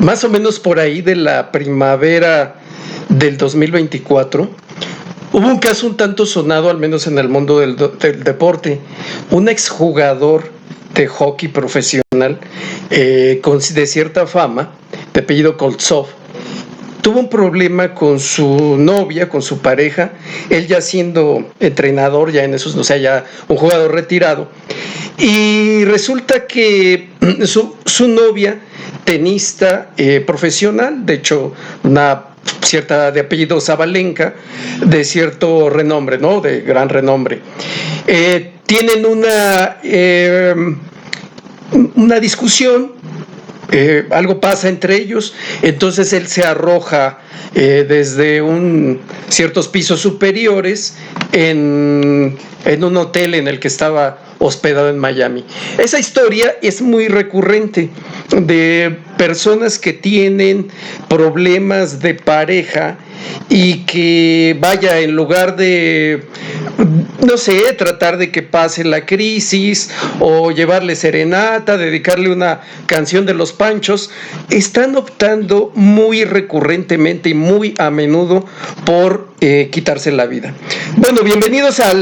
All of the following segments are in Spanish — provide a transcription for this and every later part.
más o menos por ahí de la primavera del 2024, hubo un caso un tanto sonado, al menos en el mundo del deporte. Un exjugador de hockey profesional de cierta fama, de apellido Koltsov, tuvo un problema con su novia, con su pareja, él ya siendo entrenador, ya en esos, o sea, ya un jugador retirado, y resulta que su novia, tenista profesional, de hecho, una cierta de apellido Zabalenka, de cierto renombre, ¿no? De gran renombre. Tienen una discusión, algo pasa entre ellos, entonces él se arroja desde ciertos pisos superiores en un hotel en el que estaba hospedado en Miami. Esa historia es muy recurrente de personas que tienen problemas de pareja y que, vaya, en lugar de, no sé, tratar de que pase la crisis o llevarle serenata, dedicarle una canción de los Panchos, están optando muy recurrentemente y muy a menudo por quitarse la vida. Bueno, bienvenidos a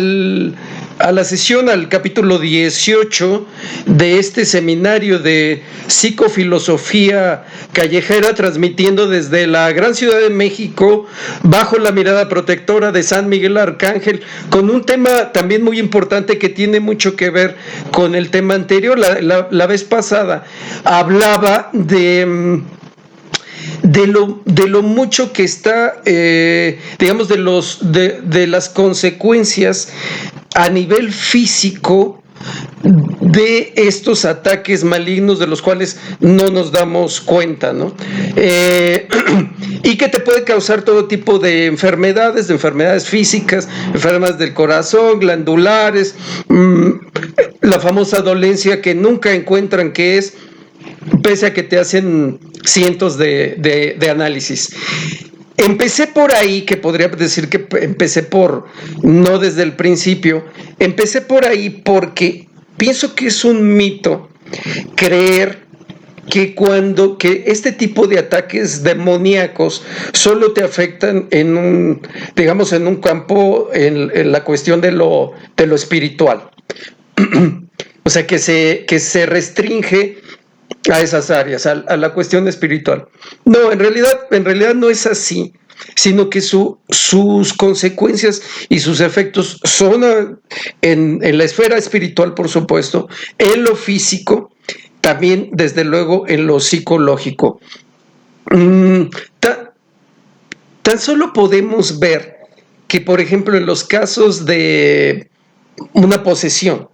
la sesión, al capítulo 18 de este seminario de psicofilosofía callejera, transmitiendo desde la gran Ciudad de México, bajo la mirada protectora de San Miguel Arcángel, con un tema también muy importante que tiene mucho que ver con el tema anterior. La vez pasada hablaba de lo mucho que está, digamos, de las consecuencias a nivel físico de estos ataques malignos de los cuales no nos damos cuenta, ¿no? Y que te puede causar todo tipo de enfermedades físicas, enfermedades del corazón, glandulares, la famosa dolencia que nunca encuentran qué es, pese a que te hacen cientos de análisis. Empecé por ahí, que podría decir que empecé no desde el principio, empecé por ahí porque pienso que es un mito creer que este tipo de ataques demoníacos solo te afectan en un campo, en la cuestión de lo espiritual. O sea, que se restringe a esas áreas, a la cuestión espiritual. No, en realidad no es así, sino que sus consecuencias y sus efectos son en la esfera espiritual, por supuesto, en lo físico, también desde luego en lo psicológico. Tan solo podemos ver que, por ejemplo, en los casos de una posesión,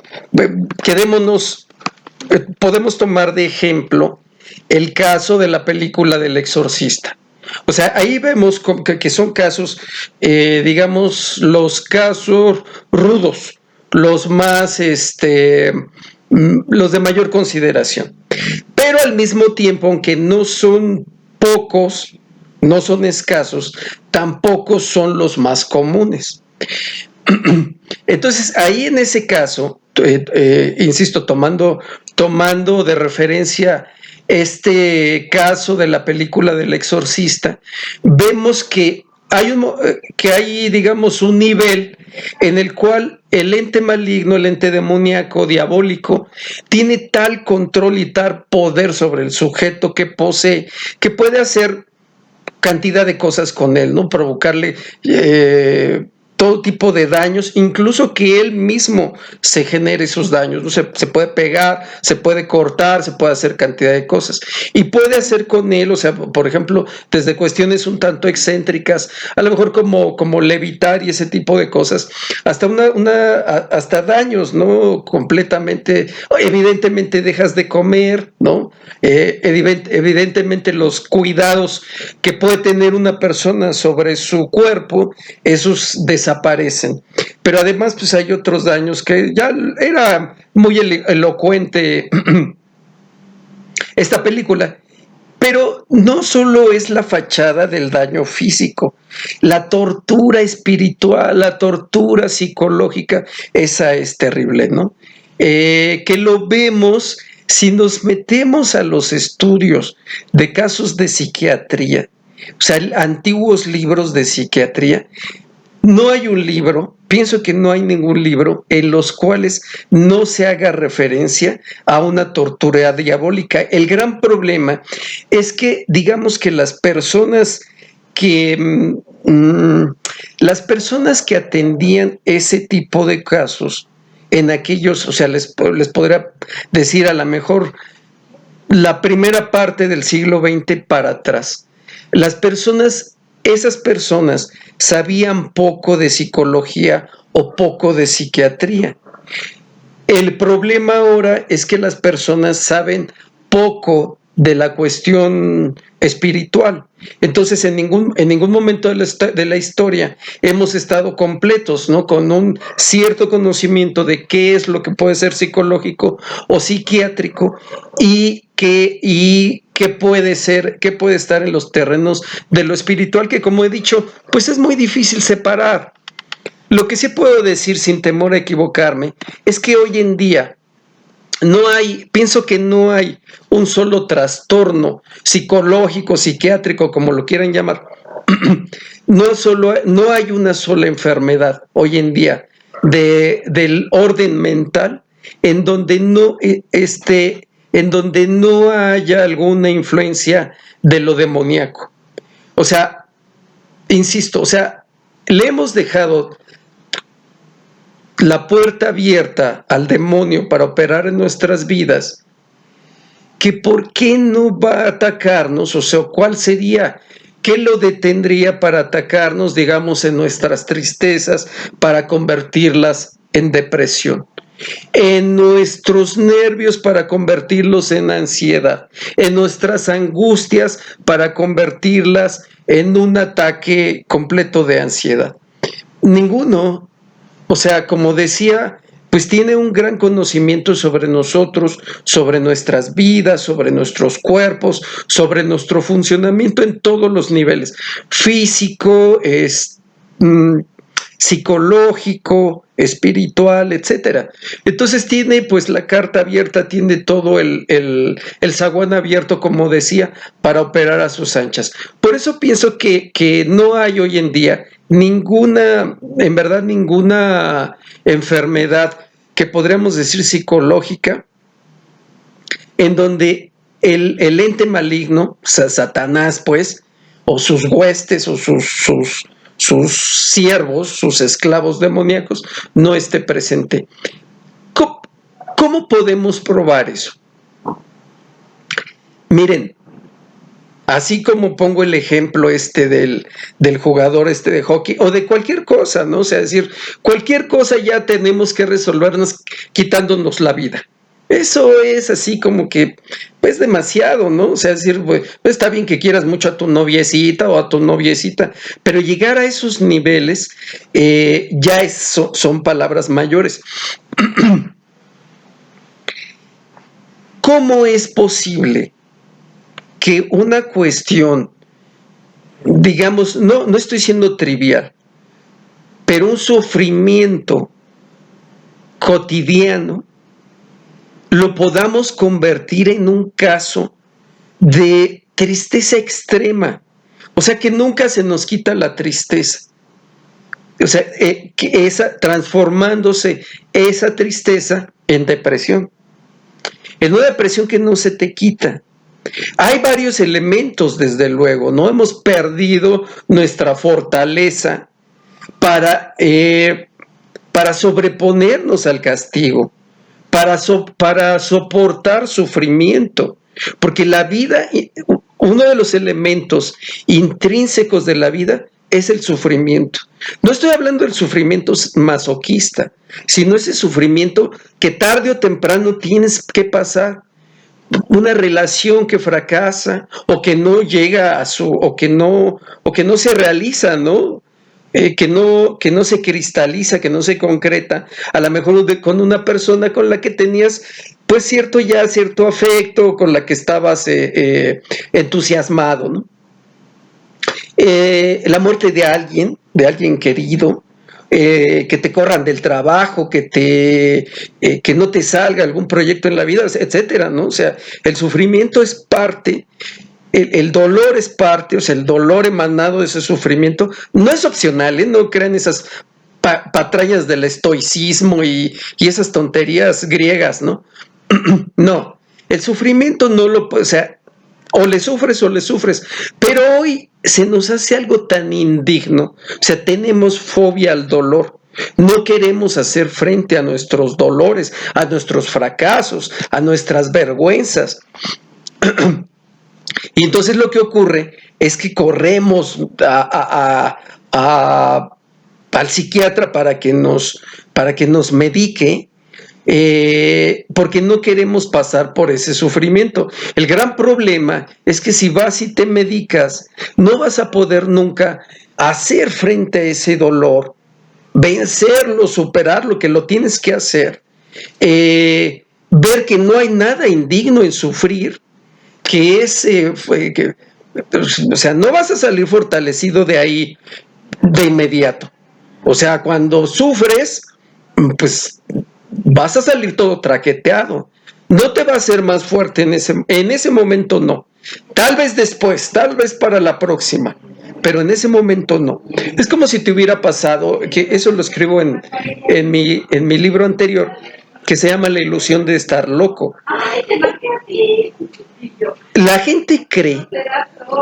podemos tomar de ejemplo el caso de la película del Exorcista. O sea, ahí vemos que son casos, digamos, los casos rudos, los más, los de mayor consideración. Pero al mismo tiempo, aunque no son pocos, no son escasos, tampoco son los más comunes. Entonces, ahí en ese caso, insisto, tomando de referencia este caso de la película del Exorcista, vemos que hay, digamos, un nivel en el cual el ente maligno, el ente demoníaco, diabólico, tiene tal control y tal poder sobre el sujeto que posee, que puede hacer cantidad de cosas con él, ¿no? Provocarle todo tipo de daños, incluso que él mismo se genere esos daños, ¿no? Se puede pegar, se puede cortar, se puede hacer cantidad de cosas. Y puede hacer con él, o sea, por ejemplo, desde cuestiones un tanto excéntricas, a lo mejor como levitar y ese tipo de cosas, hasta hasta daños, ¿no? Completamente, evidentemente dejas de comer, ¿no? Evidentemente los cuidados que puede tener una persona sobre su cuerpo, esos desaparecen. Pero además, pues hay otros daños que ya era muy elocuente esta película. Pero no solo es la fachada del daño físico, la tortura espiritual, la tortura psicológica, esa es terrible, ¿no? Que lo vemos si nos metemos a los estudios de casos de psiquiatría, o sea, antiguos libros de psiquiatría, no hay un libro, pienso que no hay ningún libro en los cuales no se haga referencia a una tortura diabólica. El gran problema es que, digamos que que las personas que atendían ese tipo de casos en aquellos, o sea, les podría decir a lo mejor la primera parte del siglo XX para atrás. Esas personas sabían poco de psicología o poco de psiquiatría. El problema ahora es que las personas saben poco de la cuestión espiritual. Entonces, en ningún momento de la historia hemos estado completos, ¿no? Con un cierto conocimiento de qué es lo que puede ser psicológico o psiquiátrico y qué puede ser, qué puede estar en los terrenos de lo espiritual, que como he dicho, pues es muy difícil separar. Lo que sí puedo decir sin temor a equivocarme es que hoy en día pienso que no hay un solo trastorno psicológico, psiquiátrico, como lo quieran llamar. No hay una sola enfermedad hoy en día del orden mental en donde en donde no haya alguna influencia de lo demoníaco. O sea, insisto, o sea, le hemos dejado la puerta abierta al demonio para operar en nuestras vidas, que por qué no va a atacarnos, o sea, cuál sería, qué lo detendría para atacarnos, digamos, en nuestras tristezas, para convertirlas en depresión, en nuestros nervios para convertirlos en ansiedad, en nuestras angustias para convertirlas en un ataque completo de ansiedad. Ninguno. O sea, como decía, pues tiene un gran conocimiento sobre nosotros, sobre nuestras vidas, sobre nuestros cuerpos, sobre nuestro funcionamiento en todos los niveles, físico, psicológico, espiritual, etcétera. Entonces tiene pues la carta abierta, tiene todo el zaguán abierto, como decía, para operar a sus anchas. Por eso pienso que no hay hoy en día en verdad ninguna enfermedad que podríamos decir psicológica en donde el ente maligno, Satanás pues, o sus huestes o sus siervos, sus esclavos demoníacos, no esté presente. ¿Cómo podemos probar eso? Miren, así como pongo el ejemplo del jugador de hockey o de cualquier cosa, ¿no? O sea, es decir, cualquier cosa ya tenemos que resolvernos quitándonos la vida. Eso es así como que, pues demasiado, ¿no? O sea, es decir, pues, está bien que quieras mucho a tu noviecita o a tu noviecita, pero llegar a esos niveles son palabras mayores. ¿Cómo es posible que una cuestión, digamos, no estoy siendo trivial, pero un sufrimiento cotidiano lo podamos convertir en un caso de tristeza extrema? O sea, que nunca se nos quita la tristeza. O sea, transformándose esa tristeza en depresión. En una depresión que no se te quita. Hay varios elementos, desde luego, no hemos perdido nuestra fortaleza para sobreponernos al castigo, para soportar sufrimiento, porque la vida, uno de los elementos intrínsecos de la vida es el sufrimiento. No estoy hablando del sufrimiento masoquista, sino ese sufrimiento que tarde o temprano tienes que pasar. Una relación que fracasa o que no llega o que no se realiza, ¿no? Que no se cristaliza, que no se concreta, a lo mejor con una persona con la que tenías pues cierto afecto, con la que estabas entusiasmado, ¿no? La muerte de alguien querido, que te corran del trabajo, que no te salga algún proyecto en la vida, etcétera, ¿no? O sea, el sufrimiento es parte, el dolor es parte, o sea, el dolor emanado de ese sufrimiento no es opcional, ¿eh? No crean esas patrañas del estoicismo y esas tonterías griegas, ¿no? No, el sufrimiento no lo puede, o sea, o le sufres, pero hoy se nos hace algo tan indigno, o sea, tenemos fobia al dolor. No queremos hacer frente a nuestros dolores, a nuestros fracasos, a nuestras vergüenzas. Y entonces lo que ocurre es que corremos al psiquiatra para que nos medique, porque no queremos pasar por ese sufrimiento. El gran problema es que si vas y te medicas, no vas a poder nunca hacer frente a ese dolor, vencerlo, superarlo, que lo tienes que hacer, ver que no hay nada indigno en sufrir, que es, o sea, no vas a salir fortalecido de ahí de inmediato. O sea, cuando sufres, pues vas a salir todo traqueteado. No te va a hacer más fuerte en ese momento, no. Tal vez después, tal vez para la próxima, pero en ese momento no. Es como si te hubiera pasado, que eso lo escribo en mi libro anterior, que se llama La ilusión de estar loco. La gente cree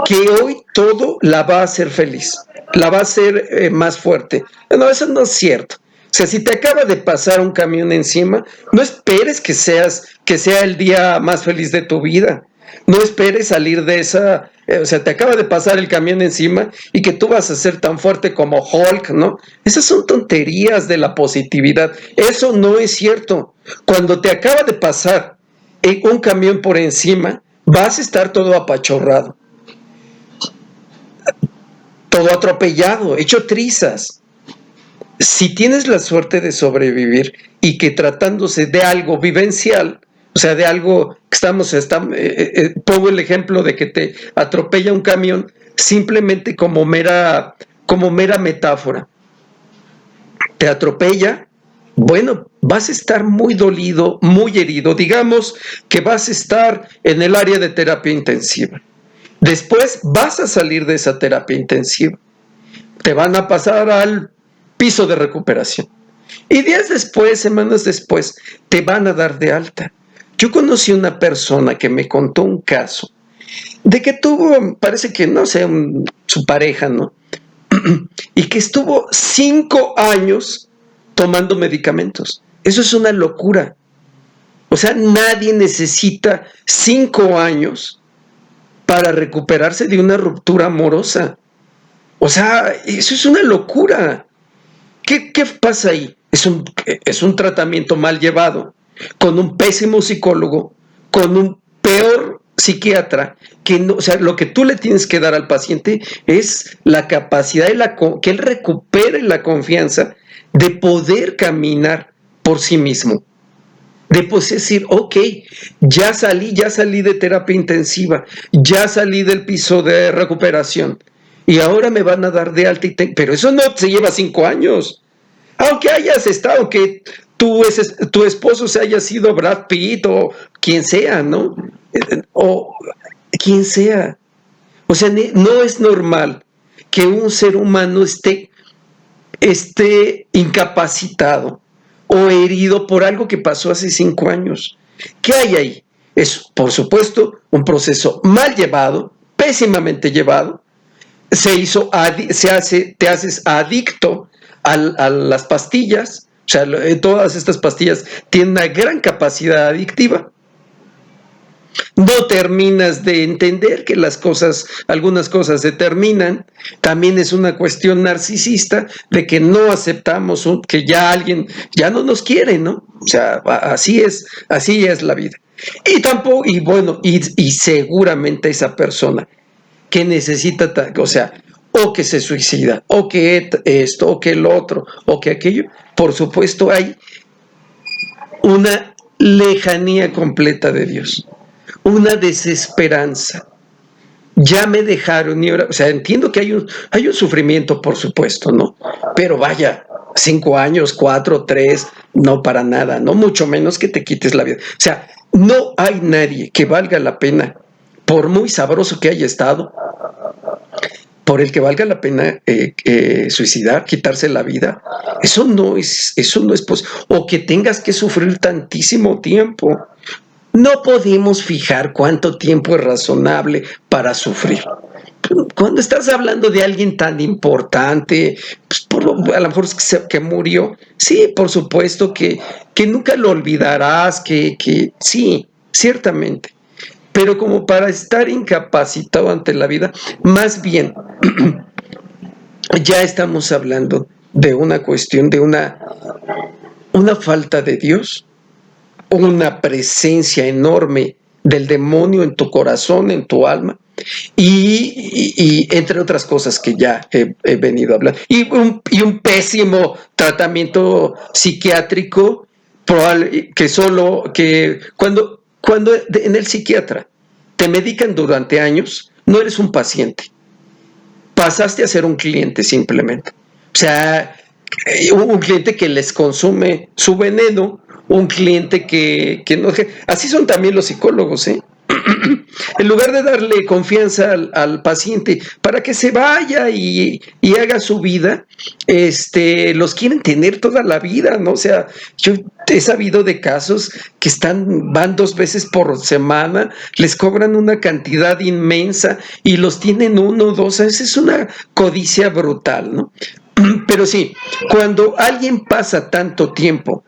que hoy todo la va a hacer feliz, la va a hacer más fuerte. No, eso no es cierto. O sea, si te acaba de pasar un camión encima, no esperes que sea el día más feliz de tu vida. No esperes salir de esa, o sea, te acaba de pasar el camión encima y que tú vas a ser tan fuerte como Hulk, ¿no? Esas son tonterías de la positividad. Eso no es cierto. Cuando te acaba de pasar un camión por encima, vas a estar todo apachorrado, todo atropellado, hecho trizas. Si tienes la suerte de sobrevivir y que tratándose de algo vivencial, o sea, de algo que pongo el ejemplo de que te atropella un camión simplemente como mera metáfora. Te atropella, bueno, vas a estar muy dolido, muy herido. Digamos que vas a estar en el área de terapia intensiva. Después vas a salir de esa terapia intensiva. Te van a pasar al piso de recuperación. Y días después, semanas después, te van a dar de alta. Yo conocí una persona que me contó un caso de que tuvo, parece que, no sé, su pareja, ¿no? Y que estuvo 5 años tomando medicamentos. Eso es una locura. O sea, nadie necesita 5 años para recuperarse de una ruptura amorosa. O sea, eso es una locura. ¿Qué pasa ahí? Es un tratamiento mal llevado, con un pésimo psicólogo, con un peor psiquiatra, que no, o sea, lo que tú le tienes que dar al paciente es la capacidad que él recupere la confianza de poder caminar por sí mismo. De decir, ok, ya salí de terapia intensiva, ya salí del piso de recuperación y ahora me van a dar de alta, pero eso no se lleva 5 años. Aunque hayas estado, que tu esposo se haya sido Brad Pitt o quien sea, ¿no? O quien sea. O sea, no es normal que un ser humano esté incapacitado o herido por algo que pasó hace 5 años. ¿Qué hay ahí? Es, por supuesto, un proceso mal llevado, pésimamente llevado. Te haces adicto a las pastillas. O sea, todas estas pastillas tienen una gran capacidad adictiva. No terminas de entender que algunas cosas se terminan. También es una cuestión narcisista de que no aceptamos que ya alguien ya no nos quiere, ¿no? O sea, así es la vida. Y seguramente esa persona que necesita, o sea, o que se suicida, o que esto, o que el otro, o que aquello, por supuesto hay una lejanía completa de Dios, una desesperanza. Ya me dejaron, o sea, entiendo que hay un sufrimiento, por supuesto, ¿no? Pero vaya, 5 años, 4, 3, no para nada, no mucho menos que te quites la vida. O sea, no hay nadie que valga la pena, por muy sabroso que haya estado, por el que valga la pena suicidar, quitarse la vida. Eso no es posible. O que tengas que sufrir tantísimo tiempo. No podemos fijar cuánto tiempo es razonable para sufrir. Cuando estás hablando de alguien tan importante, pues a lo mejor que murió, sí, por supuesto que nunca lo olvidarás, que sí, ciertamente. Pero como para estar incapacitado ante la vida, más bien ya estamos hablando de una cuestión, de una falta de Dios, una presencia enorme del demonio en tu corazón, en tu alma, y entre otras cosas que ya he venido a hablar. Y un pésimo tratamiento psiquiátrico, que cuando en el psiquiatra te medican durante años, no eres un paciente, pasaste a ser un cliente simplemente. O sea, un cliente que les consume su veneno, un cliente que no... Así son también los psicólogos, ¿eh? En lugar de darle confianza al paciente para que se vaya y haga su vida, los quieren tener toda la vida, ¿no? O sea, yo he sabido de casos que van 2 veces por semana, les cobran una cantidad inmensa y los tienen 1 o 2, esa es una codicia brutal, ¿no? Pero sí, cuando alguien pasa tanto tiempo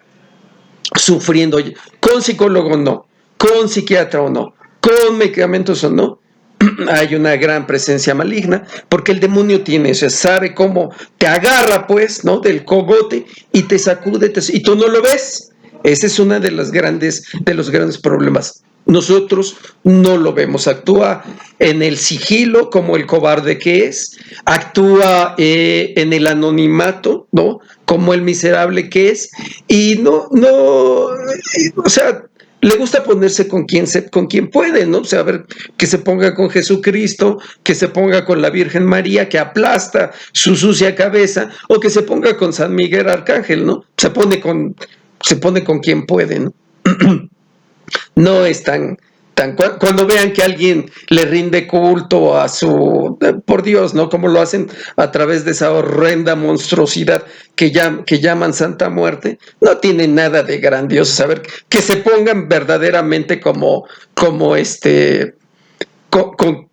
sufriendo, con psicólogo o no, con psiquiatra o no, con medicamentos o no, hay una gran presencia maligna, porque el demonio tiene eso, sabe cómo te agarra, pues, ¿no? Del cogote y te sacude, y tú no lo ves. Ese es uno de los grandes problemas. Nosotros no lo vemos, actúa en el sigilo como el cobarde que es, actúa en el anonimato, ¿no? Como el miserable que es, y o sea, le gusta ponerse con quien puede, ¿no? O sea, a ver, que se ponga con Jesucristo, que se ponga con la Virgen María, que aplasta su sucia cabeza, o que se ponga con San Miguel Arcángel, ¿no? Se pone con quien puede, ¿no? No es cuando vean que alguien le rinde culto a por Dios, ¿no? Como lo hacen a través de esa horrenda monstruosidad que llaman Santa Muerte, no tiene nada de grandioso saber que se pongan verdaderamente como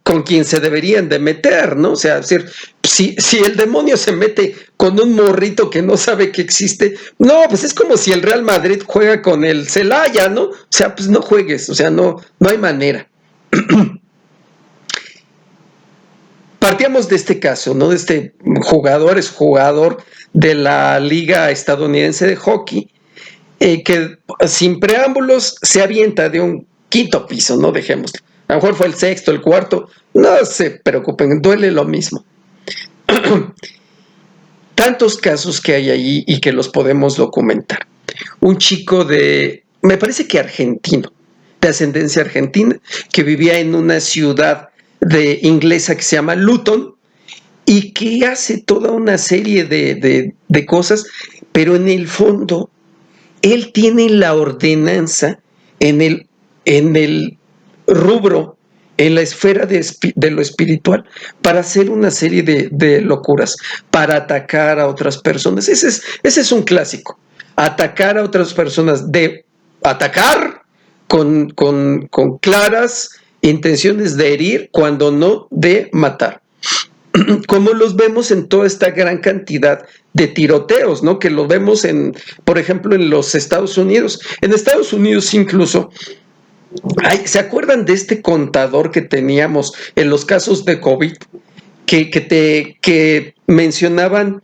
con quien se deberían de meter, ¿no? O sea, decir, si el demonio se mete con un morrito que no sabe que existe, no, pues es como si el Real Madrid juega con el Celaya, ¿no? O sea, pues no juegues, o sea, no hay manera. Partíamos de este caso, ¿no? De este es jugador de la Liga Estadounidense de Hockey, que sin preámbulos se avienta de un 5º piso, ¿no? Dejémoslo. A lo mejor fue el 6º, el 4º, no se preocupen, duele lo mismo. Tantos casos que hay allí y que los podemos documentar. Un chico me parece que argentino, de ascendencia argentina, que vivía en una ciudad inglesa que se llama Luton y que hace toda una serie de cosas, pero en el fondo él tiene la ordenanza en el rubro, en la esfera de lo espiritual, para hacer una serie de locuras, para atacar a otras personas. Ese es un clásico. Atacar a otras personas, atacar con claras intenciones de herir, cuando no de matar. Como los vemos en toda esta gran cantidad de tiroteos, ¿no? Que lo vemos por ejemplo, en los Estados Unidos. En Estados Unidos incluso, ¿se acuerdan de este contador que teníamos en los casos de COVID? Que mencionaban,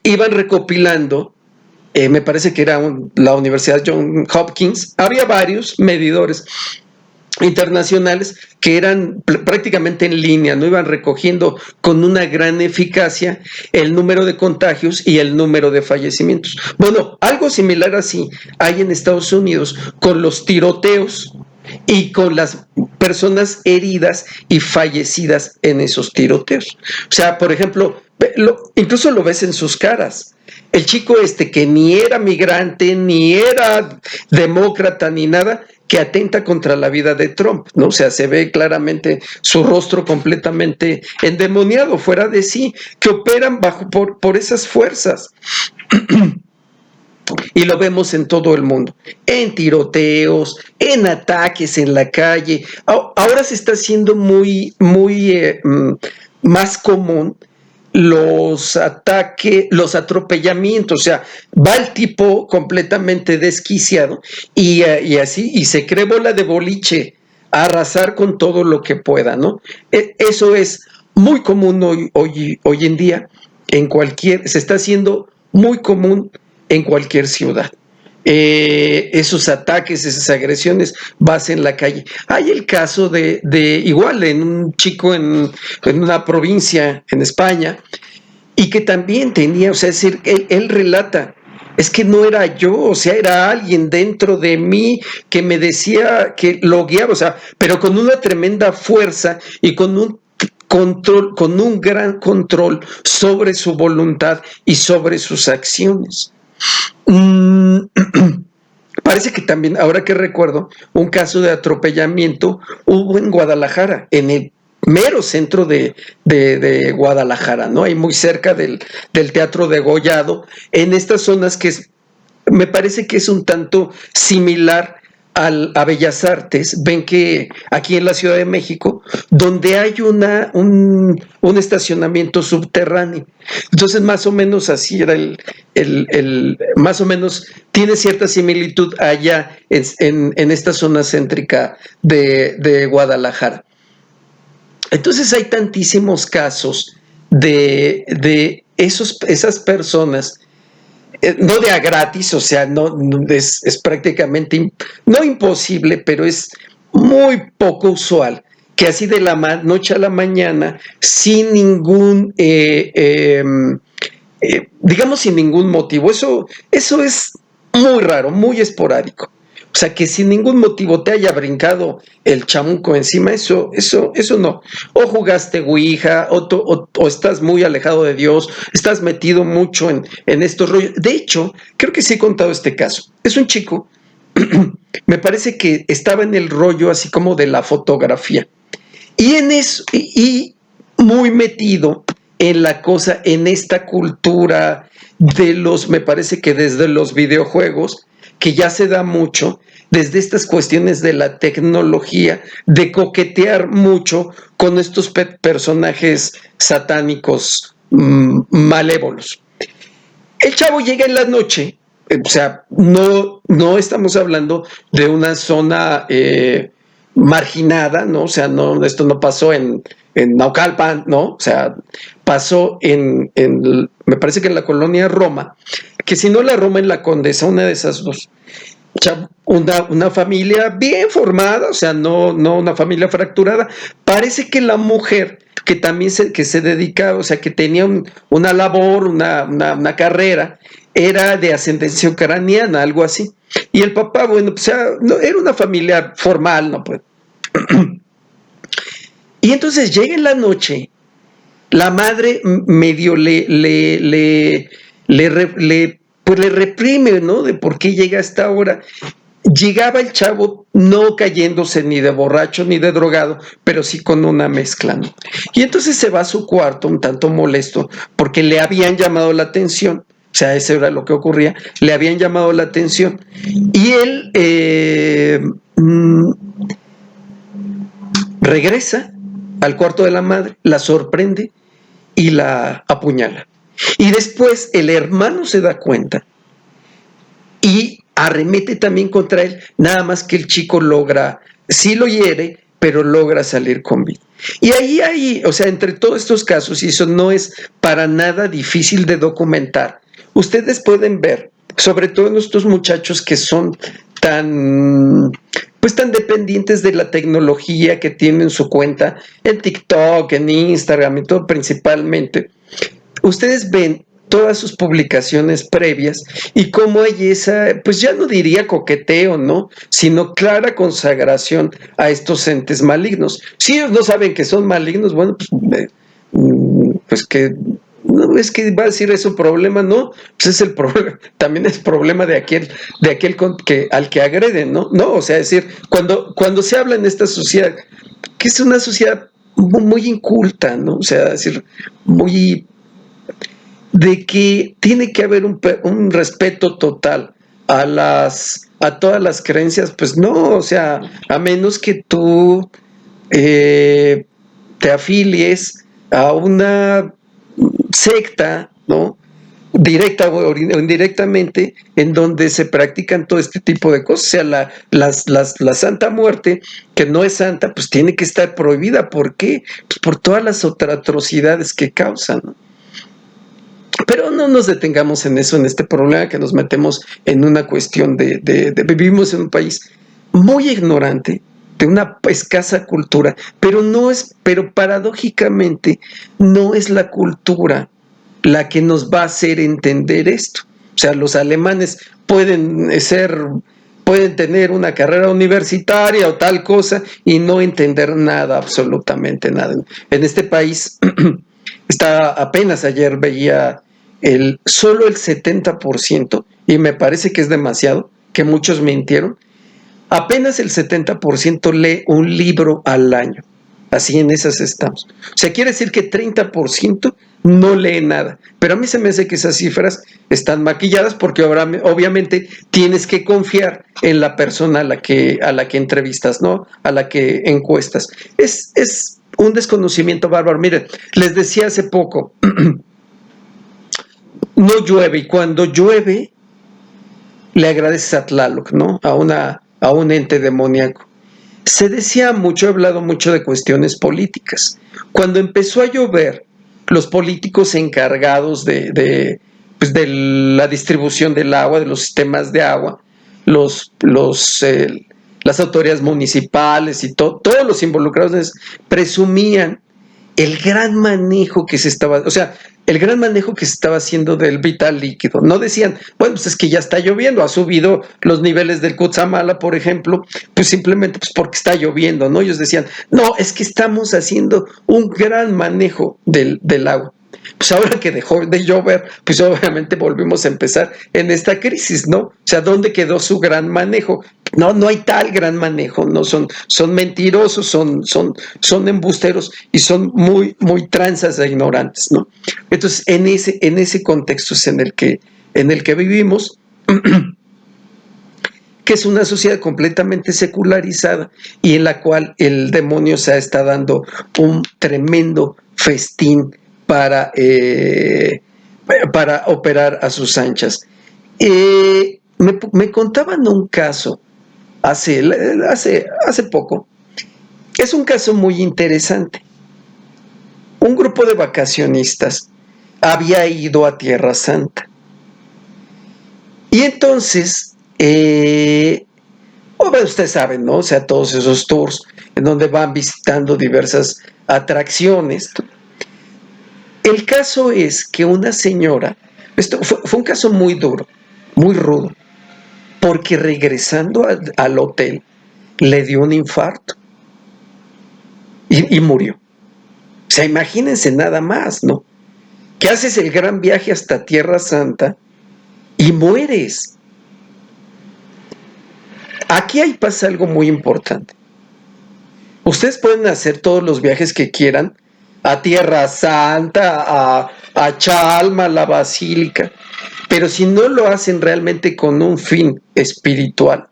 iban recopilando, me parece que era la Universidad Johns Hopkins, había varios medidores internacionales que eran prácticamente en línea, no iban recogiendo con una gran eficacia el número de contagios y el número de fallecimientos. Bueno, algo similar así hay en Estados Unidos con los tiroteos y con las personas heridas y fallecidas en esos tiroteos. O sea, por ejemplo, incluso lo ves en sus caras. el chico que ni era migrante, ni era demócrata, ni nada, que atenta contra la vida de Trump, ¿no? O sea, se ve claramente su rostro completamente endemoniado, fuera de sí, que operan por esas fuerzas. Y lo vemos en todo el mundo, en tiroteos, en ataques en la calle. Ahora se está haciendo más común los ataques, los atropellamientos, o sea, va el tipo completamente desquiciado y así, y se cree bola de boliche a arrasar con todo lo que pueda, ¿no? Eso es muy común hoy en día, se está haciendo muy común en cualquier ciudad. Esos ataques, esas agresiones, vas en la calle. Hay el caso igual, en un chico en una provincia en España, y que también tenía, o sea, es decir, él relata, es que no era yo, o sea, era alguien dentro de mí que me decía, que lo guiaba, o sea, pero con una tremenda fuerza y con un gran control sobre su voluntad y sobre sus acciones. Parece que también, ahora que recuerdo, un caso de atropellamiento hubo en Guadalajara, en el mero centro de Guadalajara, ¿no? Ahí muy cerca del Teatro Degollado, en estas zonas me parece que es un tanto similar a Bellas Artes. Ven que aquí en la Ciudad de México, donde hay un estacionamiento subterráneo. Entonces, más o menos así era más o menos tiene cierta similitud allá en esta zona céntrica de Guadalajara. Entonces hay tantísimos casos de esas personas, no de a gratis, o sea, no es prácticamente, no imposible, pero es muy poco usual que así de la noche a la mañana, sin ningún, digamos, sin ningún motivo. Eso es muy raro, muy esporádico. O sea, que sin ningún motivo te haya brincado el chamuco encima, eso no. O jugaste Ouija, o estás muy alejado de Dios, estás metido mucho en estos rollos. De hecho, creo que sí he contado este caso. Es un chico, me parece que estaba en el rollo así como de la fotografía. Y en eso, y muy metido en la cosa, en esta cultura me parece que desde los videojuegos, que ya se da mucho, desde estas cuestiones de la tecnología, de coquetear mucho con estos personajes satánicos malévolos. El chavo llega en la noche, o sea, no estamos hablando de una zona marginada, ¿no? O sea, esto no pasó en Naucalpan, ¿no? O sea, pasó me parece que en la colonia Roma, que si no la Roma, en la Condesa, una de esas dos. Una familia bien formada, o sea, no una familia fracturada. Parece que la mujer, que también se dedicaba, o sea, que tenía una labor, una carrera, era de ascendencia ucraniana, algo así. Y el papá, bueno, pues no, era una familia formal, ¿no? Pues. Y entonces llega en la noche, la madre medio pues le reprime, ¿no? De por qué llega a esta hora. Llegaba el chavo no cayéndose ni de borracho ni de drogado, pero sí con una mezcla, ¿no? Y entonces se va a su cuarto un tanto molesto porque le habían llamado la atención. O sea, eso era lo que ocurría, le habían llamado la atención. Y él regresa al cuarto de la madre, la sorprende y la apuñala. Y después el hermano se da cuenta y arremete también contra él, nada más que el chico sí lo hiere, pero logra salir con vida. Y ahí, o sea, entre todos estos casos, y eso no es para nada difícil de documentar, ustedes pueden ver, sobre todo en estos muchachos que son tan dependientes de la tecnología, que tienen su cuenta en TikTok, en Instagram y todo principalmente, ustedes ven todas sus publicaciones previas y cómo hay pues ya no diría coqueteo, ¿no? Sino clara consagración a estos entes malignos. Si ellos no saben que son malignos, bueno, pues que no es que va a decir es un problema, no, pues es el problema, también es problema de aquel al que agreden, ¿no? No, o sea, es decir, cuando se habla en esta sociedad, que es una sociedad muy inculta, ¿no? O sea, es decir, muy de que tiene que haber un respeto total a todas las creencias, pues no, o sea, a menos que tú te afilies a una secta, ¿no? Directa o indirectamente, en donde se practican todo este tipo de cosas. O sea, la Santa Muerte, que no es santa, pues tiene que estar prohibida. ¿Por qué? Pues por todas las otras atrocidades que causan, ¿no? Pero no nos detengamos en eso, en este problema que nos metemos en una cuestión vivimos en un país muy ignorante, de una escasa cultura, pero paradójicamente no es la cultura la que nos va a hacer entender esto. O sea, los alemanes pueden tener una carrera universitaria o tal cosa y no entender nada, absolutamente nada. En este país apenas ayer veía solo el 70%, y me parece que es demasiado, que muchos mintieron, apenas el 70% lee un libro al año. Así en esas estamos. O sea, quiere decir que 30% no lee nada. Pero a mí se me hace que esas cifras están maquilladas porque obviamente tienes que confiar en la persona a la que entrevistas, ¿no? A la que encuestas. Es un desconocimiento bárbaro. Miren, les decía hace poco, no llueve, y cuando llueve le agradeces a Tlaloc, ¿no? A un ente demoníaco. Se decía mucho, he hablado mucho de cuestiones políticas. Cuando empezó a llover, los políticos encargados pues de la distribución del agua, de los sistemas de agua, las autoridades municipales y todos los involucrados presumían el gran manejo que se estaba, o sea, el gran manejo que se estaba haciendo del vital líquido. No decían, bueno, pues es que ya está lloviendo, ha subido los niveles del Cutzamala, por ejemplo, pues simplemente pues porque está lloviendo, ¿no? Ellos decían, no, es que estamos haciendo un gran manejo del agua. Pues ahora que dejó de llover, pues obviamente volvimos a empezar en esta crisis, ¿no? O sea, ¿dónde quedó su gran manejo? No hay tal gran manejo, no son mentirosos, son embusteros y son muy tranzas e ignorantes, ¿no? Entonces, en ese contexto es en el que vivimos, que es una sociedad completamente secularizada y en la cual el demonio se está dando un tremendo festín para operar a sus anchas. Me contaban un caso hace poco. Es un caso muy interesante. Un grupo de vacacionistas había ido a Tierra Santa. Y entonces, ustedes saben, ¿no? O sea, todos esos tours en donde van visitando diversas atracciones. El caso es que una señora, esto fue un caso muy duro, muy rudo, porque regresando al hotel le dio un infarto y murió. O sea, imagínense nada más, ¿no? Que haces el gran viaje hasta Tierra Santa y mueres. Aquí ahí pasa algo muy importante. Ustedes pueden hacer todos los viajes que quieran a Tierra Santa, a Chalma, a la Basílica, pero si no lo hacen realmente con un fin espiritual,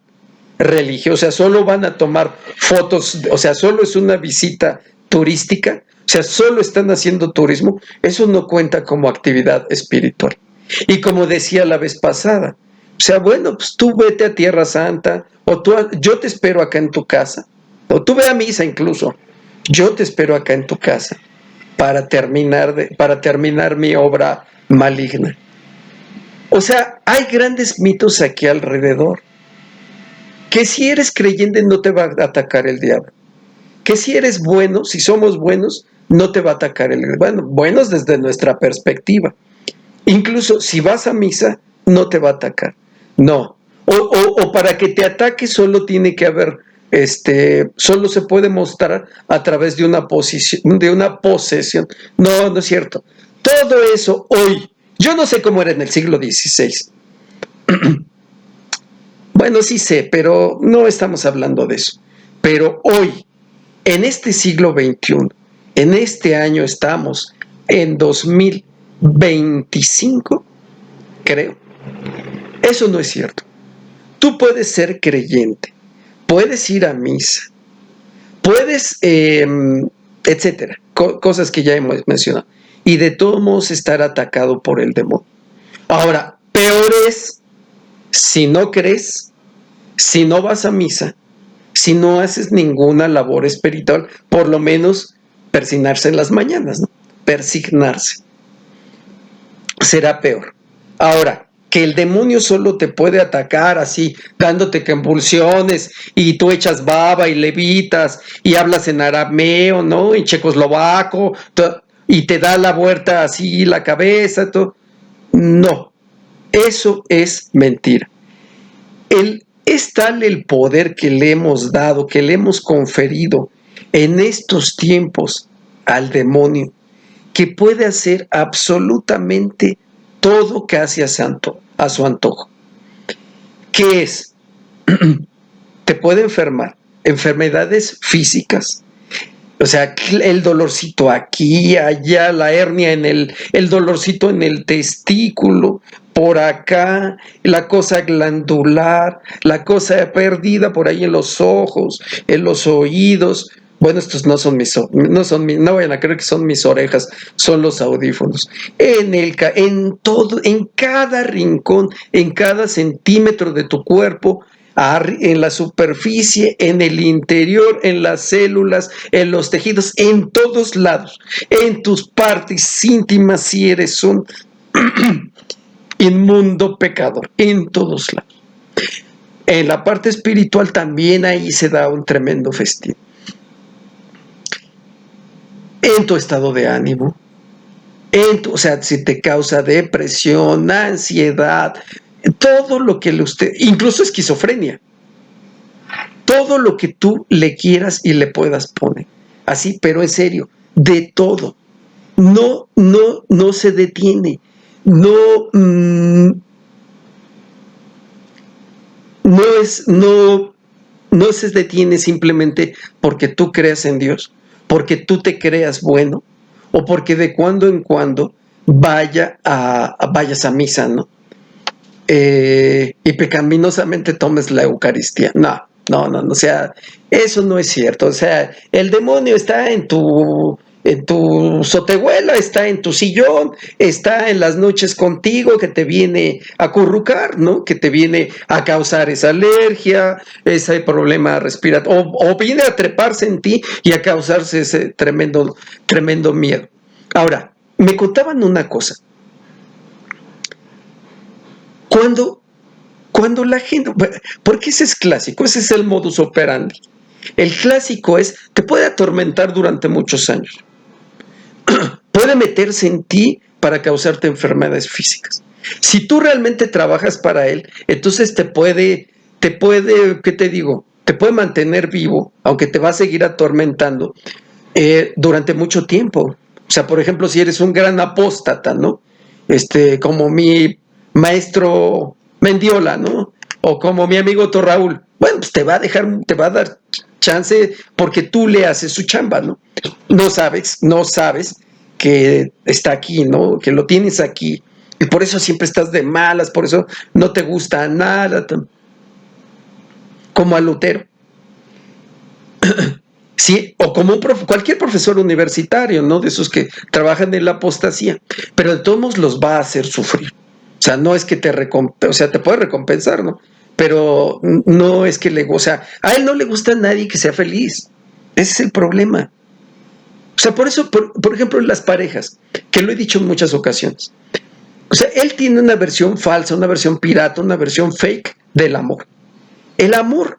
religioso, o sea, solo van a tomar fotos, o sea, solo es una visita turística, o sea, solo están haciendo turismo, eso no cuenta como actividad espiritual. Y como decía la vez pasada, o sea, bueno, pues tú vete a Tierra Santa, o yo te espero acá en tu casa, o tú ve a misa incluso, yo te espero acá en tu casa para terminar mi obra maligna. O sea, hay grandes mitos aquí alrededor. Que si eres creyente no te va a atacar el diablo. Que si eres bueno, si somos buenos, no te va a atacar el diablo. Bueno, buenos desde nuestra perspectiva. Incluso si vas a misa, no te va a atacar. No. O para que te ataque solo tiene que haber, solo se puede mostrar a través de una posesión. No es cierto. Todo eso hoy, yo no sé cómo era en el siglo XVI. Bueno, sí sé, pero no estamos hablando de eso. Pero hoy, en este siglo XXI, en este año estamos en 2025, creo. Eso no es cierto. Tú puedes ser creyente, puedes ir a misa, puedes, etcétera, cosas que ya hemos mencionado, y de todos modos estar atacado por el demonio. Ahora, peor es si no crees, si no vas a misa, si no haces ninguna labor espiritual, por lo menos persignarse en las mañanas, ¿no? Persignarse. Será peor. Ahora, que el demonio solo te puede atacar así, dándote convulsiones, y tú echas baba y levitas, y hablas en arameo, ¿no? En checoslovaco, y te da la vuelta así la cabeza, todo. No, eso es mentira. Es tal el poder que le hemos dado, que le hemos conferido en estos tiempos al demonio, que puede hacer absolutamente todo casi a su antojo. ¿Qué es? Te puede enfermar, enfermedades físicas, o sea, el dolorcito aquí, allá, la hernia el dolorcito en el testículo, por acá, la cosa glandular, la cosa perdida por ahí en los ojos, en los oídos. Bueno, estos no son no vayan a creer que son mis orejas, son los audífonos. En todo, en cada rincón, en cada centímetro de tu cuerpo, en la superficie, en el interior, en las células, en los tejidos, en todos lados, en tus partes íntimas si eres un inmundo pecador, en todos lados. En la parte espiritual también ahí se da un tremendo festín. En tu estado de ánimo, o sea, si te causa depresión, ansiedad, todo lo que usted, incluso esquizofrenia, todo lo que tú le quieras y le puedas poner. Así, pero en serio, de todo. No se detiene. No, no se detiene simplemente porque tú creas en Dios, porque tú te creas bueno, o porque de cuando en cuando vayas a misa, ¿no? Y pecaminosamente tomes la Eucaristía. No, o sea, eso no es cierto. O sea, el demonio está en tu sotehuela, está en tu sillón, está en las noches contigo, que te viene a acurrucar, ¿no? Que te viene a causar esa alergia, ese problema respiratorio, o viene a treparse en ti y a causarse ese tremendo miedo. Ahora, me contaban una cosa. Cuando la gente, porque ese es clásico, ese es el modus operandi. El clásico es, te puede atormentar durante muchos años, puede meterse en ti para causarte enfermedades físicas. Si tú realmente trabajas para él, entonces ¿qué te digo? Te puede mantener vivo, aunque te va a seguir atormentando durante mucho tiempo. O sea, por ejemplo, si eres un gran apóstata, ¿no? Como mi maestro Mendiola, ¿no? O como mi amigo Torraúl. Bueno, pues te va a dar chance porque tú le haces su chamba, ¿no? No sabes que está aquí, ¿no? Que lo tienes aquí. Y por eso siempre estás de malas, por eso no te gusta nada. Como a Lutero. Sí, o como cualquier profesor universitario, ¿no? De esos que trabajan en la apostasía, pero de todos modos los va a hacer sufrir. O sea, no es que o sea, te puede recompensar, ¿no? Pero no es que o sea, a él no le gusta a nadie que sea feliz. Ese es el problema. O sea, por eso, por ejemplo, en las parejas, que lo he dicho en muchas ocasiones. O sea, él tiene una versión falsa, una versión pirata, una versión fake del amor. El amor,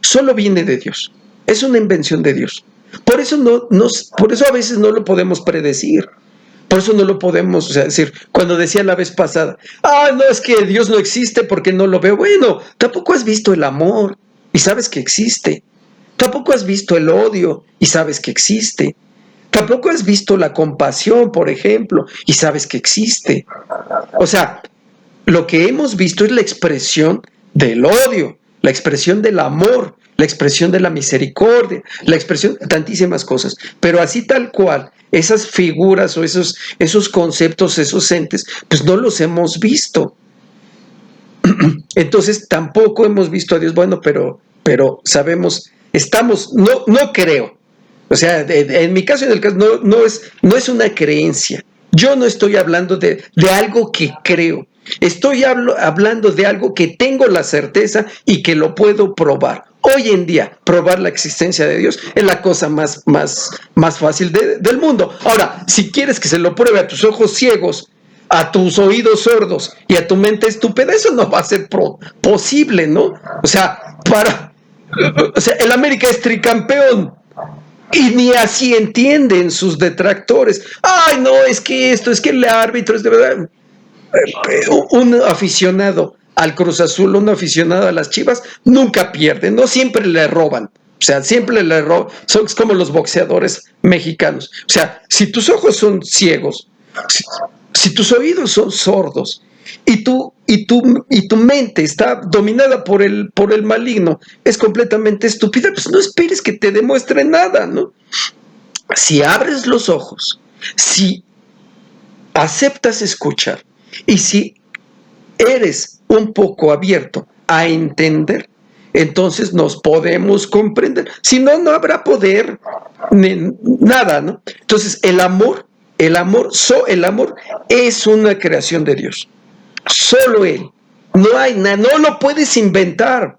solo viene de Dios. Es una invención de Dios. Por eso por eso a veces no lo podemos predecir. Por eso no lo podemos, o sea, decir, cuando decía la vez pasada, no, es que Dios no existe porque no lo veo. Bueno, tampoco has visto el amor y sabes que existe. Tampoco has visto el odio y sabes que existe. Tampoco has visto la compasión, por ejemplo, y sabes que existe. O sea, lo que hemos visto es la expresión del odio, la expresión del amor, la expresión de la misericordia, la expresión de tantísimas cosas. Pero así tal cual, esas figuras o esos conceptos, esos entes, pues no los hemos visto. Entonces tampoco hemos visto a Dios. Bueno, pero sabemos, estamos, no creo. O sea, en mi caso, en el caso, no es una creencia. Yo no estoy hablando de algo que creo. Estoy hablando de algo que tengo la certeza y que lo puedo probar. Hoy en día, probar la existencia de Dios es la cosa más fácil del mundo. Ahora, si quieres que se lo pruebe a tus ojos ciegos, a tus oídos sordos y a tu mente estúpida, eso no va a ser posible, ¿no? O sea, el América es tricampeón. Y ni así entienden sus detractores. Ay, no, es que el árbitro es de verdad. Un aficionado al Cruz Azul, un aficionado a las Chivas, nunca pierde, no siempre le roban. O sea, siempre le roban. Son como los boxeadores mexicanos. O sea, si tus ojos son ciegos, si tus oídos son sordos y tu mente está dominada por el maligno, es completamente estúpida, pues no esperes que te demuestre nada, ¿no? Si abres los ojos, si aceptas escuchar y si eres un poco abierto a entender, entonces nos podemos comprender. Si no, no habrá poder, nada, ¿no? Entonces, el amor es una creación de Dios. Solo Él. No hay nada, no lo puedes inventar.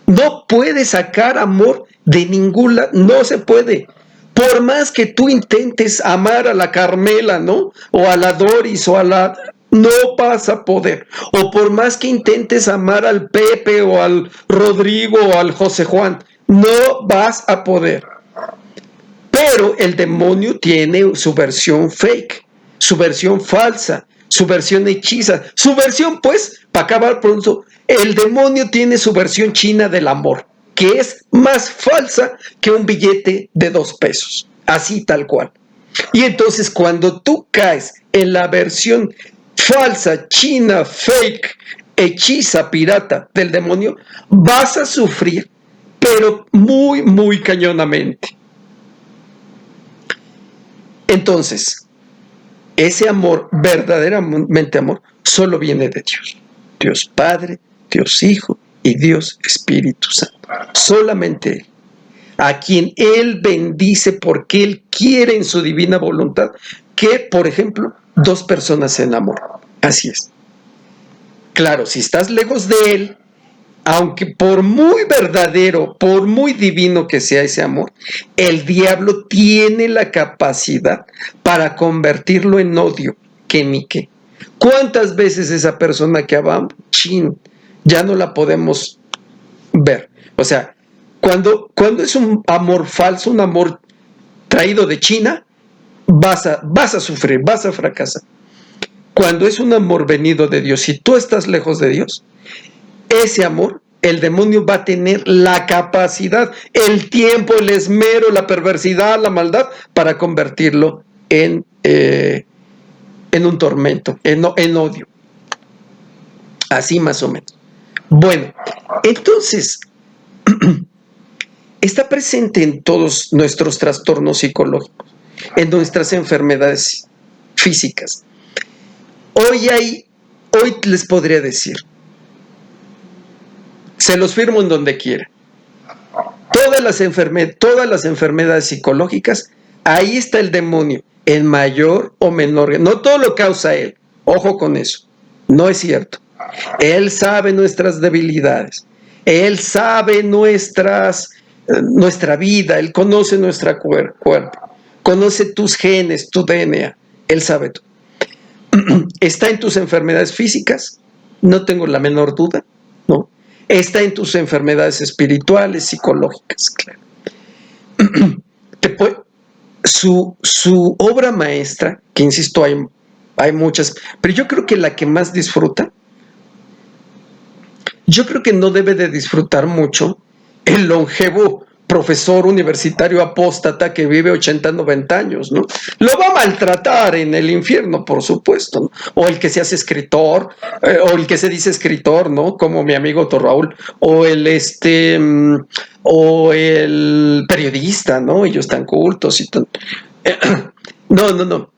No puedes sacar amor de ninguna, no se puede. Por más que tú intentes amar a la Carmela, ¿no? O a la Doris, no vas a poder. O por más que intentes amar al Pepe o al Rodrigo o al José Juan, no vas a poder. Pero el demonio tiene su versión fake, su versión falsa, su versión hechiza, su versión, pues, para acabar pronto, el demonio tiene su versión china del amor, que es más falsa que un billete de 2 pesos, así tal cual. Y entonces cuando tú caes en la versión falsa, china, fake, hechiza, pirata del demonio, vas a sufrir, pero muy, muy cañonamente. Entonces, ese amor, verdaderamente amor, solo viene de Dios. Dios Padre, Dios Hijo y Dios Espíritu Santo. Solamente Él. A quien Él bendice porque Él quiere en su divina voluntad que, por ejemplo, 2 personas se enamoren. Así es. Claro, si estás lejos de Él, aunque por muy verdadero, por muy divino que sea ese amor, el diablo tiene la capacidad para convertirlo en odio, que ni qué. ¿Cuántas veces esa persona que amamos, ya no la podemos ver? O sea, cuando es un amor falso, un amor traído de China, vas a sufrir, vas a fracasar. Cuando es un amor venido de Dios, si tú estás lejos de Dios, ese amor, el demonio va a tener la capacidad, el tiempo, el esmero, la perversidad, la maldad, para convertirlo en un tormento, en odio. Así más o menos. Bueno, entonces, está presente en todos nuestros trastornos psicológicos, en nuestras enfermedades físicas. Hoy les podría decir, se los firmo en donde quiera. Todas las enfermedades psicológicas, ahí está el demonio, en mayor o menor. No todo lo causa él. Ojo con eso. No es cierto. Él sabe nuestras debilidades. Él sabe nuestra vida. Él conoce nuestro cuerpo. Conoce tus genes, tu DNA. Él sabe todo. ¿Está en tus enfermedades físicas? No tengo la menor duda. No. Está en tus enfermedades espirituales, psicológicas, claro. Su obra maestra, que insisto, hay muchas, pero yo creo que la que más disfruta, yo creo que no debe de disfrutar mucho el longevo profesor universitario apóstata que vive 80, 90 años, ¿no? Lo va a maltratar en el infierno, por supuesto, ¿no? O el que se hace escritor, o el que se dice escritor, ¿no? Como mi amigo Raúl, o o el periodista, ¿no? Ellos tan cultos y tan... No.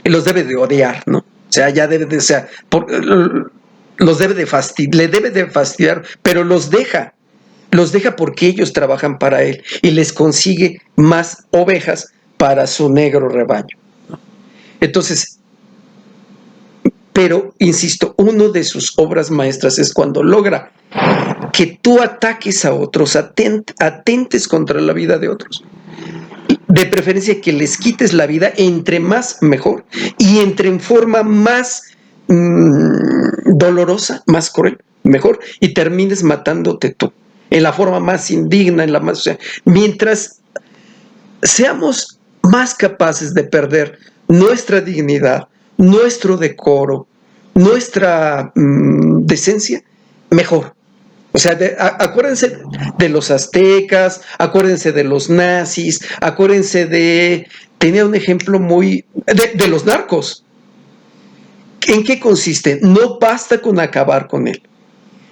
Los debe de odiar, ¿no? O sea, ya debe de, o sea, los debe de fastidiar, le debe de fastidiar, pero los deja porque ellos trabajan para él y les consigue más ovejas para su negro rebaño. Entonces, pero, insisto, una de sus obras maestras es cuando logra que tú ataques a otros, atentes contra la vida de otros. De preferencia que les quites la vida, entre más mejor, y entre en forma más dolorosa, más cruel, mejor, y termines matándote tú, en la forma más indigna, en la más, o sea, mientras seamos más capaces de perder nuestra dignidad, nuestro decoro, nuestra decencia, mejor. O sea, acuérdense de los aztecas, acuérdense de los nazis, acuérdense tenía un ejemplo de los narcos. ¿En qué consiste? No basta con acabar con él.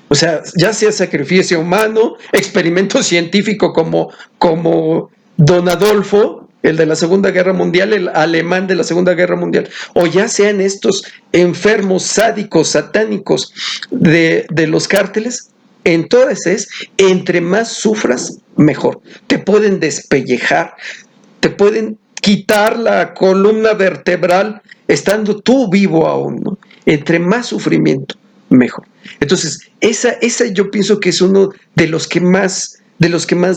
O sea, ya sea sacrificio humano, experimento científico como Don Adolfo, el de la Segunda Guerra Mundial, el alemán de la Segunda Guerra Mundial, o ya sean estos enfermos, sádicos, satánicos de los cárteles, en todas entre más sufras, mejor. Te pueden despellejar, te pueden quitar la columna vertebral estando tú vivo aún, ¿no? Entre más sufrimiento, mejor. Entonces, esa yo pienso que es uno de los que más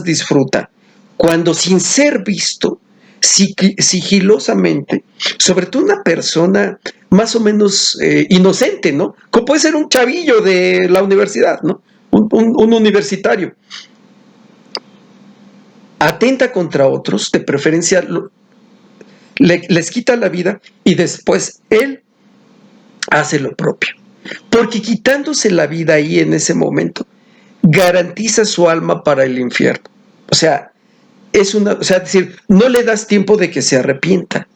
disfruta. Cuando sin ser visto, sigilosamente, sobre todo una persona más o menos inocente, ¿no? Como puede ser un chavillo de la universidad, ¿no? Un universitario. Atenta contra otros, de preferencia les quita la vida y después él hace lo propio. Porque quitándose la vida ahí en ese momento, garantiza su alma para el infierno. O sea, es decir, no le das tiempo de que se arrepienta.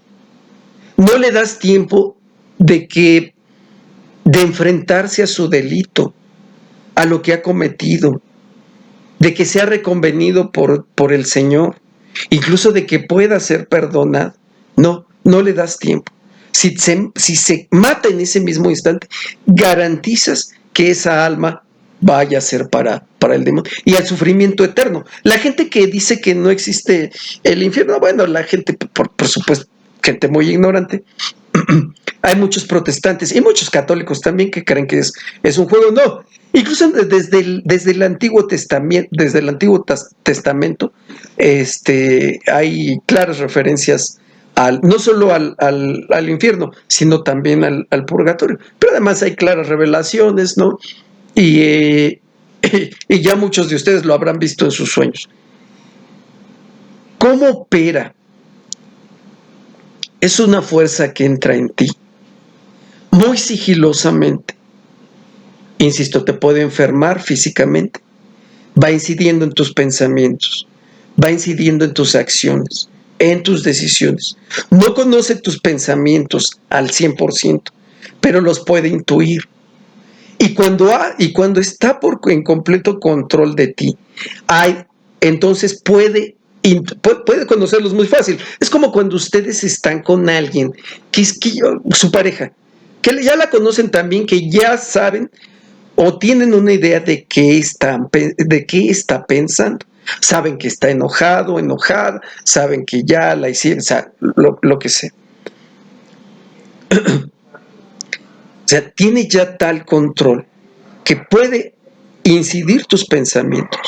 No le das tiempo de enfrentarse a su delito, a lo que ha cometido, de que sea reconvenido por el Señor, incluso de que pueda ser perdonado. No le das tiempo. Si se mata en ese mismo instante, garantizas que esa alma vaya a ser para el demonio y al sufrimiento eterno. La gente que dice que no existe el infierno, bueno, la gente, por supuesto, gente muy ignorante. Hay muchos protestantes y muchos católicos también que creen que es un juego. No, incluso desde el Antiguo Testamento hay claras referencias no solo al infierno, sino también al purgatorio. Pero además hay claras revelaciones, ¿no? Y ya muchos de ustedes lo habrán visto en sus sueños. ¿Cómo opera? Es una fuerza que entra en ti, muy sigilosamente. Insisto, te puede enfermar físicamente, va incidiendo en tus pensamientos, va incidiendo en tus acciones, en tus decisiones. No conoce tus pensamientos al 100%, pero los puede intuir. Y cuando está en completo control de ti, entonces puede conocerlos muy fácil. Es como cuando ustedes están con alguien, su pareja, que ya la conocen también, que ya saben o tienen una idea de qué está pensando. Saben que está enojado, enojada, saben que ya la hicieron, o sea, lo que sea. O sea, tiene ya tal control que puede incidir tus pensamientos,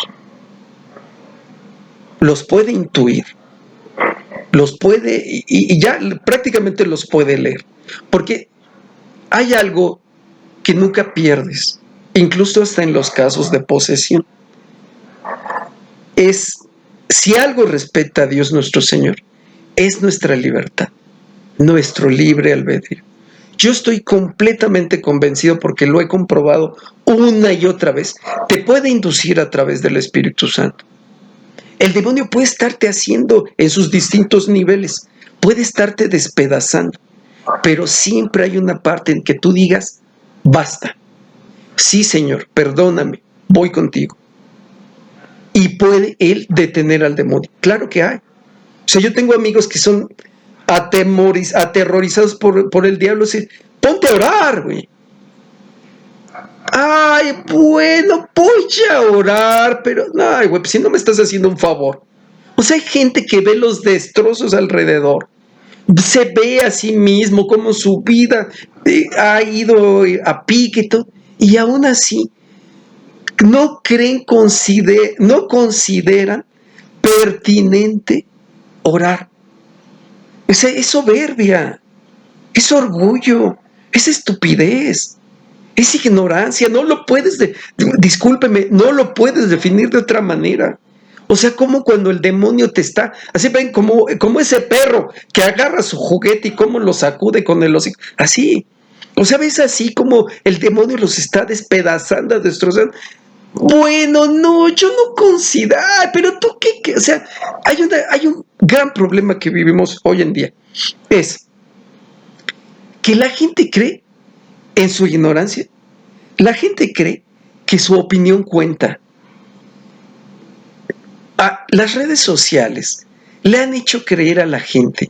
los puede intuir, los puede, y ya prácticamente los puede leer. Porque hay algo que nunca pierdes, incluso hasta en los casos de posesión. Si algo respeta a Dios nuestro Señor, es nuestra libertad, nuestro libre albedrío. Yo estoy completamente convencido porque lo he comprobado una y otra vez. Te puede inducir a través del Espíritu Santo. El demonio puede estarte haciendo en sus distintos niveles, puede estarte despedazando, pero siempre hay una parte en que tú digas, basta, sí Señor, perdóname, voy contigo. Y puede él detener al demonio. Claro que hay. O sea, yo tengo amigos que son aterrorizados por el diablo. Así, ponte a orar, güey. Ay, bueno, voy a orar, pero ay, güey, pues si no me estás haciendo un favor. O sea, hay gente que ve los destrozos alrededor, se ve a sí mismo como su vida ha ido a pique y todo, y aún así no creen, no consideran pertinente orar. Es soberbia, es orgullo, es estupidez, es ignorancia, no lo puedes, discúlpeme, no lo puedes definir de otra manera. O sea, como cuando el demonio te está, así ven, como ese perro que agarra su juguete y cómo lo sacude con el hocico, así. O sea, ves así como el demonio los está despedazando, destrozando. Bueno, no, yo no considero, pero tú qué, o sea, hay un gran problema que vivimos hoy en día, es que la gente cree en su ignorancia, la gente cree que su opinión cuenta. Las redes sociales le han hecho creer a la gente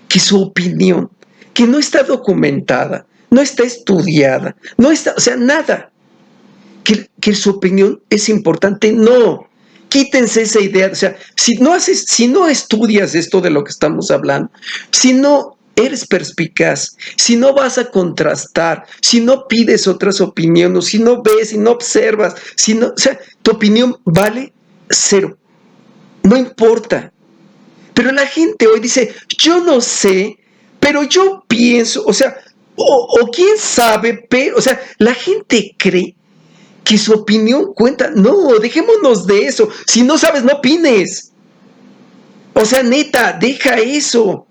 que su opinión, que no está documentada, no está estudiada, no está, o sea, nada, que su opinión es importante. No, quítense esa idea. O sea, si no estudias esto de lo que estamos hablando, si no eres perspicaz, si no vas a contrastar, si no pides otras opiniones, si no ves, si no observas, si no, o sea, tu opinión vale cero. No importa. Pero la gente hoy dice, yo no sé, pero yo pienso, o sea, o quién sabe, pero, o sea, la gente cree que su opinión cuenta. No, dejémonos de eso. Si no sabes, no opines. O sea, neta, deja eso.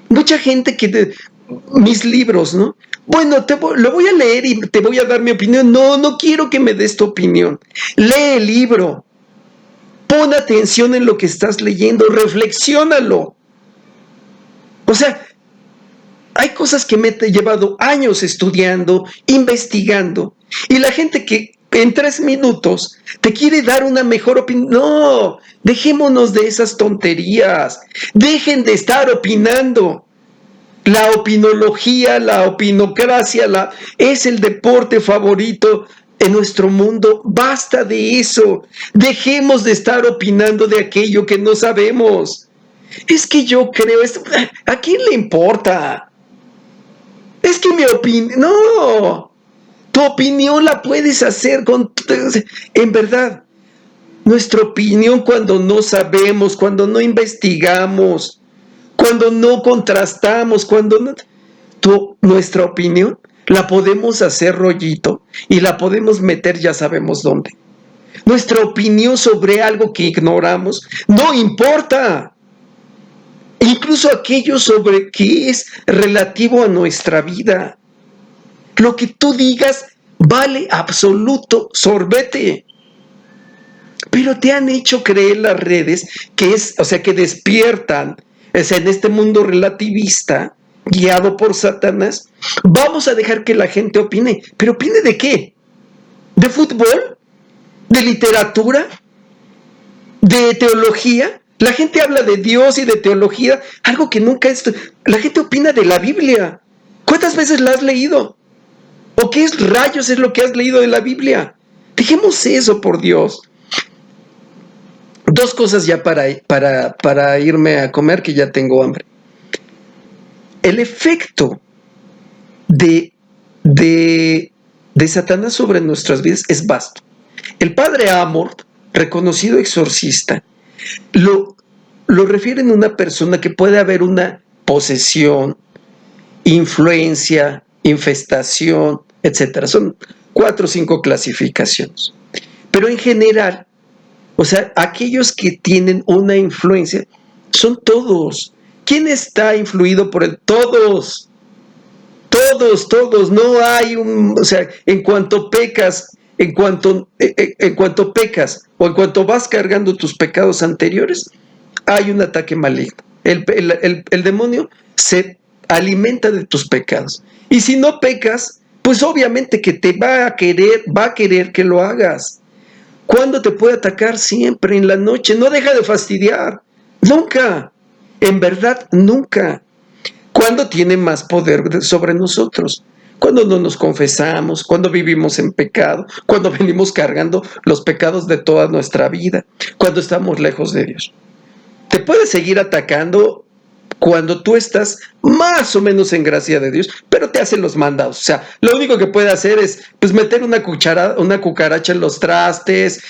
Mucha gente mis libros, ¿no? Bueno, lo voy a leer y te voy a dar mi opinión. No, no quiero que me des tu opinión. Lee el libro. Pon atención en lo que estás leyendo, reflexiónalo. O sea, hay cosas que me he llevado años estudiando, investigando, y la gente que en 3 minutos te quiere dar una mejor opinión. No, dejémonos de esas tonterías. Dejen de estar opinando. La opinología, la opinocracia, es el deporte favorito en nuestro mundo. Basta de eso. Dejemos de estar opinando de aquello que no sabemos. Es que yo creo esto. ¿A quién le importa? Es que mi opinión. No. Tu opinión la puedes hacer con. En verdad, nuestra opinión cuando no sabemos, cuando no investigamos, cuando no contrastamos, cuando no, nuestra opinión la podemos hacer rollito y la podemos meter ya sabemos dónde. Nuestra opinión sobre algo que ignoramos no importa. Incluso aquello sobre que es relativo a nuestra vida. Lo que tú digas vale absoluto sorbete. Pero te han hecho creer las redes que es, o sea, que despiertan, o sea, en este mundo relativista, guiado por Satanás, vamos a dejar que la gente opine. ¿Pero opine de qué? ¿De fútbol? ¿De literatura? ¿De teología? La gente habla de Dios y de teología, algo que nunca es. La gente opina de la Biblia. ¿Cuántas veces la has leído? ¿O qué rayos es lo que has leído de la Biblia? Dejemos eso, por Dios. 2 cosas ya para irme a comer, que ya tengo hambre. El efecto de Satanás sobre nuestras vidas es vasto. El padre Amorth, reconocido exorcista, lo refiere en una persona que puede haber una posesión, influencia, infestación, etc. Son 4 o 5 clasificaciones. Pero en general, o sea, aquellos que tienen una influencia son todos. ¿Quién está influido por él? Todos. Todos. No hay o sea, en cuanto pecas, en cuanto pecas o en cuanto vas cargando tus pecados anteriores, hay un ataque maligno. El demonio se alimenta de tus pecados. Y si no pecas, pues obviamente que te va a querer que lo hagas. ¿Cuándo te puede atacar? Siempre, en la noche. No deja de fastidiar. Nunca. En verdad, nunca. ¿Cuándo tiene más poder sobre nosotros? Cuando no nos confesamos, cuando vivimos en pecado, cuando venimos cargando los pecados de toda nuestra vida, cuando estamos lejos de Dios. Te puede seguir atacando cuando tú estás más o menos en gracia de Dios, pero te hace los mandados. O sea, lo único que puede hacer es pues meter una cucaracha en los trastes,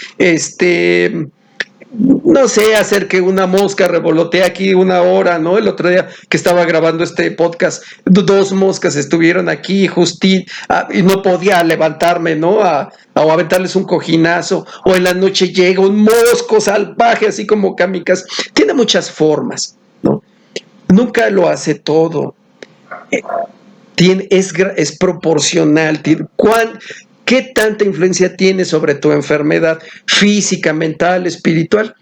no sé, hacer que una mosca revolotee aquí una hora, ¿no? El otro día que estaba grabando este podcast, 2 moscas estuvieron aquí y no podía levantarme, ¿no? O aventarles un cojinazo, o en la noche llega un mosco salvaje, así como kamikaze. Tiene muchas formas, ¿no? Nunca lo hace todo. Es proporcional. ¿Qué tanta influencia tiene sobre tu enfermedad física, mental, espiritual?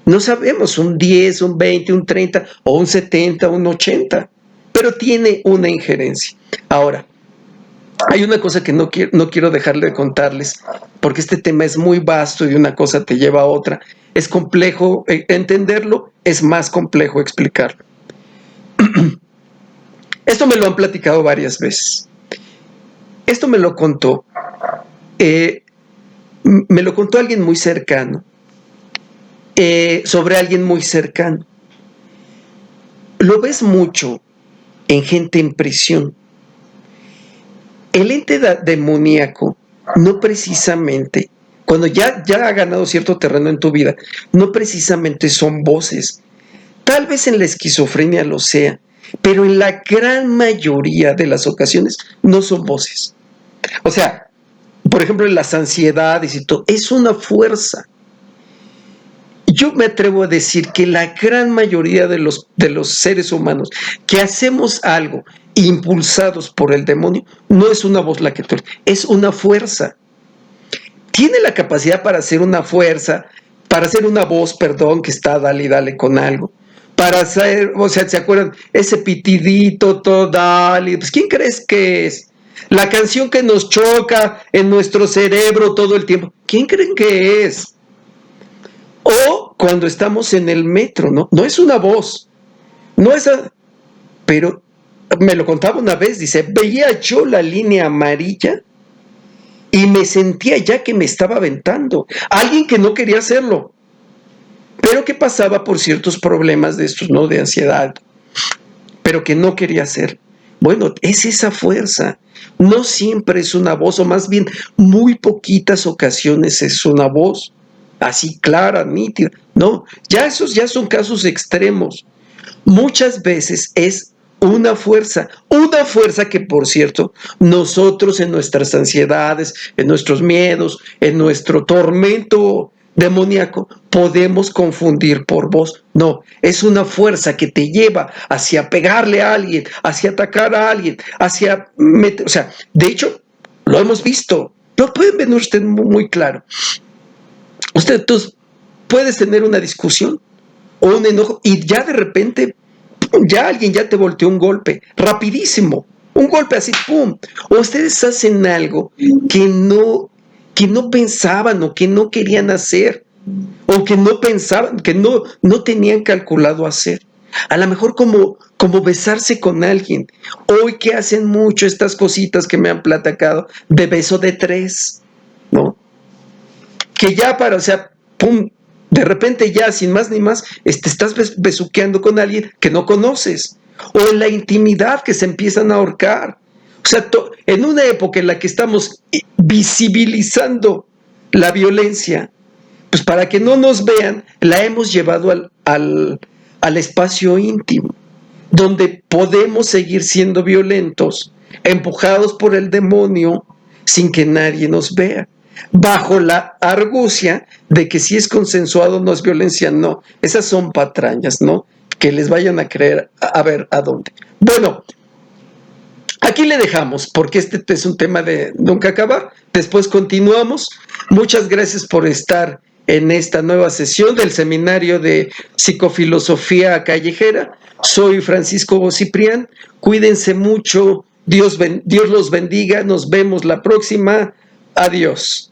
No sabemos, un 10, un 20, un 30, o un 70, un 80, pero tiene una injerencia. Ahora, hay una cosa que no quiero dejar de contarles, porque este tema es muy vasto y una cosa te lleva a otra. Es complejo entenderlo, es más complejo explicarlo. Esto me lo han platicado varias veces. Esto me lo contó alguien muy cercano, sobre alguien muy cercano. Lo ves mucho en gente en prisión. El ente demoníaco no precisamente, cuando ya ha ganado cierto terreno en tu vida, no precisamente son voces. Tal vez en la esquizofrenia lo sea, pero en la gran mayoría de las ocasiones no son voces. O sea, por ejemplo, en las ansiedades y todo, es una fuerza. Yo me atrevo a decir que la gran mayoría de los seres humanos que hacemos algo impulsados por el demonio, no es una voz la que es una fuerza. Tiene la capacidad para hacer una fuerza, para hacer una voz, perdón, que está dale y dale con algo. Para hacer, o sea, ¿se acuerdan? Ese pitidito, todo dale. Pues, ¿quién crees que es? La canción que nos choca en nuestro cerebro todo el tiempo. ¿Quién creen que es? O cuando estamos en el metro, ¿no? No es una voz. No es... Pero me lo contaba una vez, dice, veía yo la línea amarilla y me sentía ya que me estaba aventando. Alguien que no quería hacerlo, pero que pasaba por ciertos problemas de estos, ¿no? De ansiedad, pero que no quería hacer. Bueno, es esa fuerza. No siempre es una voz, o más bien muy poquitas ocasiones es una voz así clara, nítida. No, esos ya son casos extremos. Muchas veces es una fuerza que, por cierto, nosotros en nuestras ansiedades, en nuestros miedos, en nuestro tormento demoníaco, podemos confundir por voz. No, es una fuerza que te lleva hacia pegarle a alguien, hacia atacar a alguien, o sea, de hecho, lo hemos visto, lo pueden ver usted muy claro. Tú puedes tener una discusión o un enojo y ya de repente ya alguien ya te volteó un golpe, rapidísimo, un golpe así, ¡pum! O ustedes hacen algo que no pensaban o que no querían hacer, o que no pensaban, que no tenían calculado hacer. A lo mejor como besarse con alguien. Hoy que hacen mucho estas cositas que me han platicado de beso de 3, ¿no? Que ya o sea, ¡pum! De repente ya, sin más ni más, estás besuqueando con alguien que no conoces. O en la intimidad que se empiezan a ahorcar. O sea, en una época en la que estamos visibilizando la violencia, pues para que no nos vean, la hemos llevado al espacio íntimo, donde podemos seguir siendo violentos, empujados por el demonio, sin que nadie nos vea, bajo la argucia de que si es consensuado no es violencia. No, esas son patrañas, ¿no? Que les vayan a creer, a ver a dónde. Bueno, Aquí le dejamos, porque este es un tema de nunca acabar. Después continuamos. Muchas gracias por estar en esta nueva sesión del seminario de psicofilosofía callejera. Soy Francisco Ciprián. Cuídense mucho. Dios los bendiga. Nos vemos la próxima. Adiós.